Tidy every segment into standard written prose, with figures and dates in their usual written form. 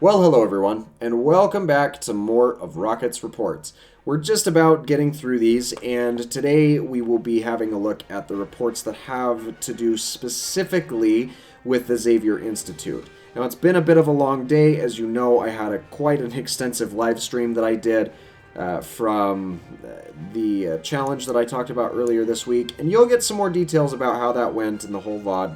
Well, hello everyone, and welcome back to more of Rocket's Reports. We're just about getting through these, and today we will be having a look at the reports that have to do specifically with the XAVIER Institute. Now, it's been a bit of a long day. As you know, I had quite an extensive live stream that I did from the challenge that I talked about earlier this week, and you'll get some more details about how that went and the whole VOD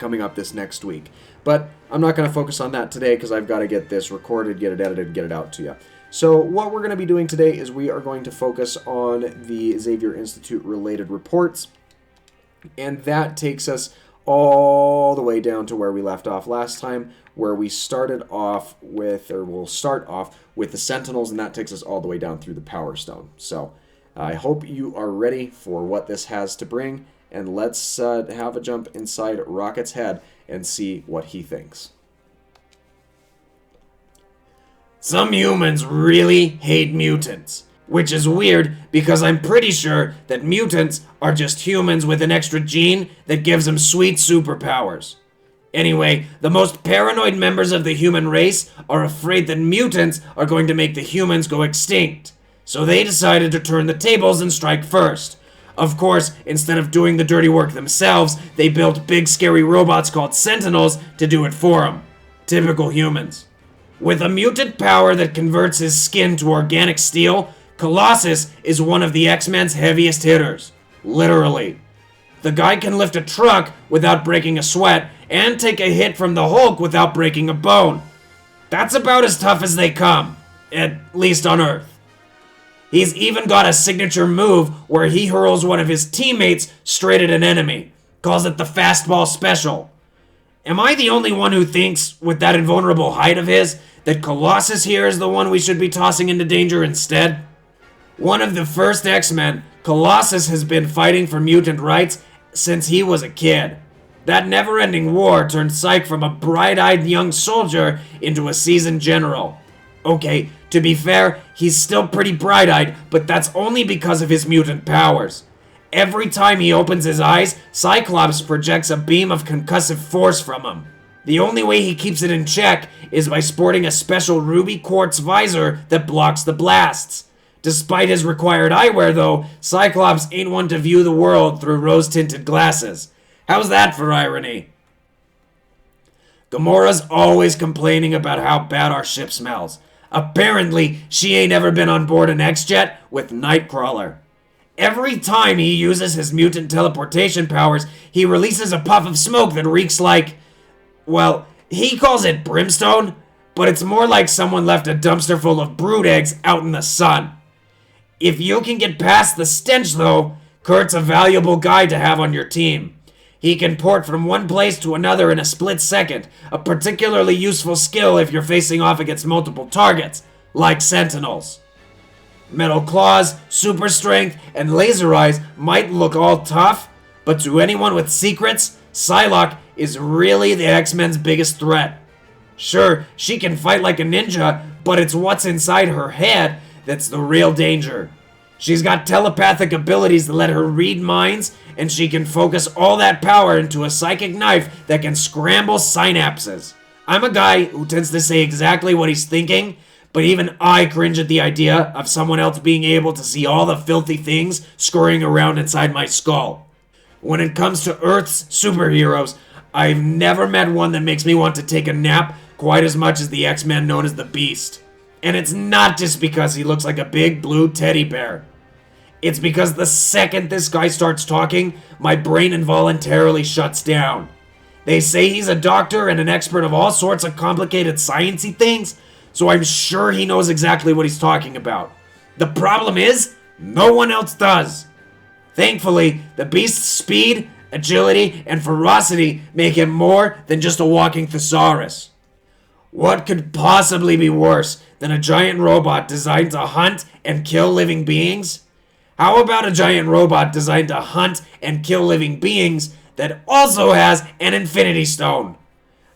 coming up this next week. But I'm not going to focus on that today because I've got to get this recorded, get it edited, get it out to you. So what we're going to be doing today is we are going to focus on the XAVIER Institute related reports, and that takes us all the way down to where we left off last time, where we started off with, or we'll start off with the Sentinels, and that takes us all the way down through the Power Stone. So I hope you are ready for what this has to bring, and let's have a jump inside Rocket's head and see what he thinks. Some humans really hate mutants, which is weird because I'm pretty sure that mutants are just humans with an extra gene that gives them sweet superpowers. Anyway, the most paranoid members of the human race are afraid that mutants are going to make the humans go extinct, so they decided to turn the tables and strike first. Of course, instead of doing the dirty work themselves, they built big scary robots called Sentinels to do it for them. Typical humans. With a mutant power that converts his skin to organic steel, Colossus is one of the X-Men's heaviest hitters. Literally. The guy can lift a truck without breaking a sweat, and take a hit from the Hulk without breaking a bone. That's about as tough as they come, at least on Earth. He's even got a signature move where he hurls one of his teammates straight at an enemy. Calls it the fastball special. Am I the only one who thinks, with that invulnerable height of his, that Colossus here is the one we should be tossing into danger instead? One of the first X-Men, Colossus has been fighting for mutant rights since he was a kid. That never-ending war turned Psyche from a bright-eyed young soldier into a seasoned general. Okay, to be fair, he's still pretty bright-eyed, but that's only because of his mutant powers. Every time he opens his eyes, CYCLOPS projects a beam of concussive force from him. The only way he keeps it in check is by sporting a special ruby quartz visor that blocks the blasts. Despite his required eyewear, though, CYCLOPS ain't one to view the world through rose-tinted glasses. How's that for irony? Gamora's always complaining about how bad our ship smells. Apparently, she ain't ever been on board an X-Jet with NIGHTCRAWLER. Every time he uses his mutant teleportation powers, he releases a puff of smoke that reeks like, well, he calls it brimstone, but it's more like someone left a dumpster full of brood eggs out in the sun. If you can get past the stench, though, Kurt's a valuable guy to have on your team. He can port from one place to another in a split second, a particularly useful skill if you're facing off against multiple targets, like Sentinels. Metal claws, super strength, and laser eyes might look all tough, but to anyone with secrets, PSYLOKKE is really the X-Men's biggest threat. Sure, she can fight like a ninja, but it's what's inside her head that's the real danger. She's got telepathic abilities that let her read minds, and she can focus all that power into a psychic knife that can scramble synapses. I'm a guy who tends to say exactly what he's thinking, but even I cringe at the idea of someone else being able to see all the filthy things scurrying around inside my skull. When it comes to Earth's superheroes, I've never met one that makes me want to take a nap quite as much as the X-Men known as the Beast. And it's not just because he looks like a big blue teddy bear. It's because the second this guy starts talking, my brain involuntarily shuts down. They say he's a doctor and an expert of all sorts of complicated sciencey things, so I'm sure he knows exactly what he's talking about. The problem is, no one else does. Thankfully, the Beast's speed, agility, and ferocity make him more than just a walking thesaurus. What could possibly be worse than a giant robot designed to hunt and kill living beings? How about a giant robot designed to hunt and kill living beings that also has an Infinity Stone?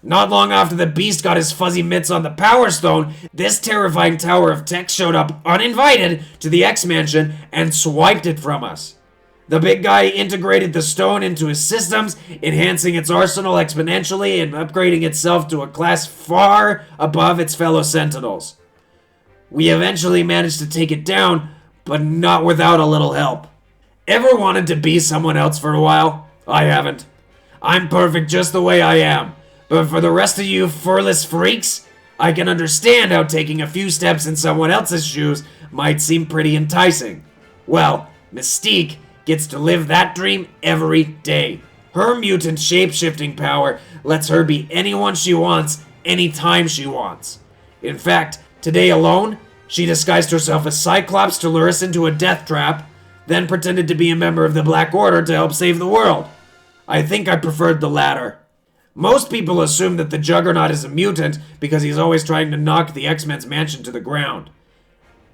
Not long after the Beast got his fuzzy mitts on the Power Stone, this terrifying tower of tech showed up uninvited to the X-Mansion and swiped it from us. The big guy integrated the stone into his systems, enhancing its arsenal exponentially and upgrading itself to a class far above its fellow Sentinels. We eventually managed to take it down, but not without a little help. Ever wanted to be someone else for a while? I haven't. I'm perfect just the way I am, but for the rest of you furless freaks, I can understand how taking a few steps in someone else's shoes might seem pretty enticing. Well, Mystique gets to live that dream every day. Her mutant shape-shifting power lets her be anyone she wants, anytime she wants. In fact, today alone, she disguised herself as Cyclops to lure us into a death trap, then pretended to be a member of the Black Order to help save the world. I think I preferred the latter. Most people assume that the Juggernaut is a mutant because he's always trying to knock the X-Men's mansion to the ground.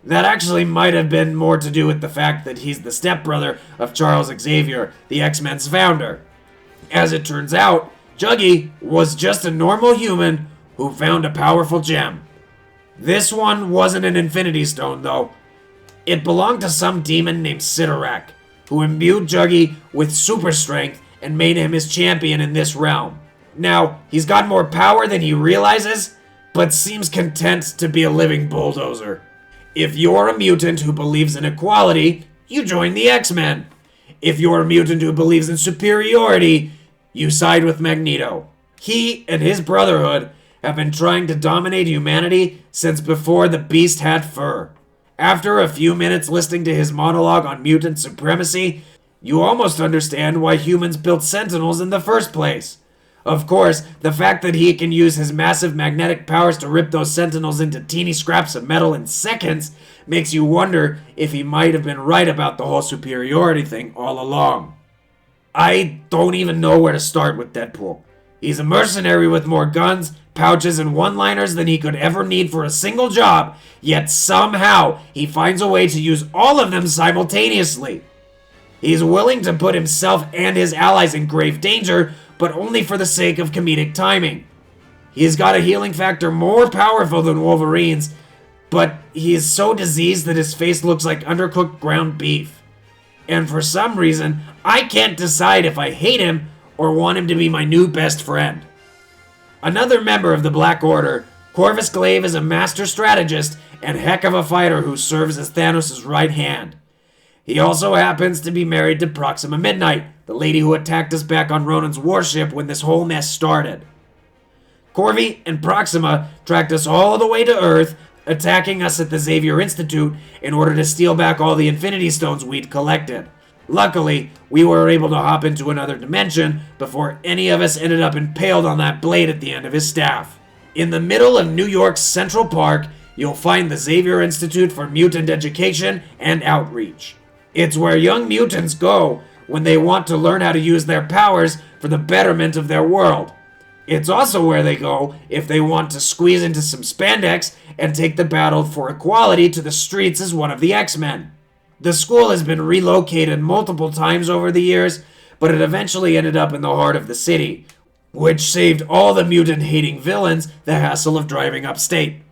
That actually might have been more to do with the fact that he's the stepbrother of Charles Xavier, the X-Men's founder. As it turns out, Juggy was just a normal human who found a powerful gem. This one wasn't an Infinity Stone, though. It belonged to some demon named Sidorak, who imbued Juggy with super strength and made him his champion in this realm. Now, he's got more power than he realizes, but seems content to be a living bulldozer. If you're a mutant who believes in equality, you join the X-Men. If you're a mutant who believes in superiority, you side with Magneto. He and his Brotherhood have been trying to dominate humanity since before the Beast had fur. After a few minutes listening to his monologue on mutant supremacy, you almost understand why humans built Sentinels in the first place. Of course, the fact that he can use his massive magnetic powers to rip those Sentinels into teeny scraps of metal in seconds makes you wonder if he might have been right about the whole superiority thing all along. I don't even know where to start with Deadpool. He's a mercenary with more guns, pouches, and one-liners than he could ever need for a single job, yet somehow he finds a way to use all of them simultaneously. He's willing to put himself and his allies in grave danger, but only for the sake of comedic timing. He's got a healing factor more powerful than Wolverine's, but he is so diseased that his face looks like undercooked ground beef. And for some reason, I can't decide if I hate him or want him to be my new best friend. Another member of the Black Order, Corvus Glaive is a master strategist and heck of a fighter who serves as Thanos' right hand. He also happens to be married to Proxima Midnight, the lady who attacked us back on Ronan's warship when this whole mess started. Corvus and Proxima tracked us all the way to Earth, attacking us at the Xavier Institute in order to steal back all the Infinity Stones we'd collected. Luckily, we were able to hop into another dimension before any of us ended up impaled on that blade at the end of his staff. In the middle of New York's Central Park, you'll find the Xavier Institute for Mutant Education and Outreach. It's where young mutants go when they want to learn how to use their powers for the betterment of their world. It's also where they go if they want to squeeze into some spandex and take the battle for equality to the streets as one of the X-Men. The school has been relocated multiple times over the years, but it eventually ended up in the heart of the city, which saved all the mutant-hating villains the hassle of driving upstate.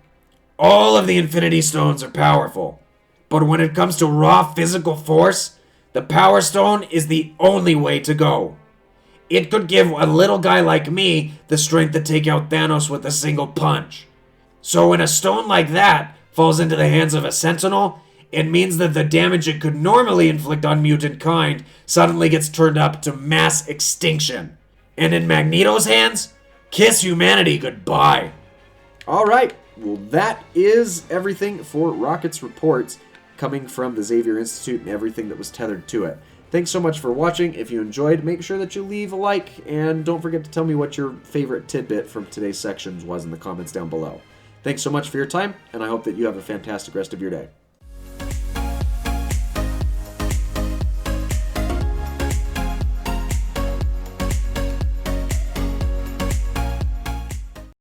All of the Infinity Stones are powerful, but when it comes to raw physical force, the Power Stone is the only way to go. It could give a little guy like me the strength to take out Thanos with a single punch. So when a stone like that falls into the hands of a Sentinel, it means that the damage it could normally inflict on mutant kind suddenly gets turned up to mass extinction. And in Magneto's hands, kiss humanity goodbye. All right, well, that is everything for Rocket's reports coming from the Xavier Institute and everything that was tethered to it. Thanks so much for watching. If you enjoyed, make sure that you leave a like, and don't forget to tell me what your favorite tidbit from today's sections was in the comments down below. Thanks so much for your time, and I hope that you have a fantastic rest of your day.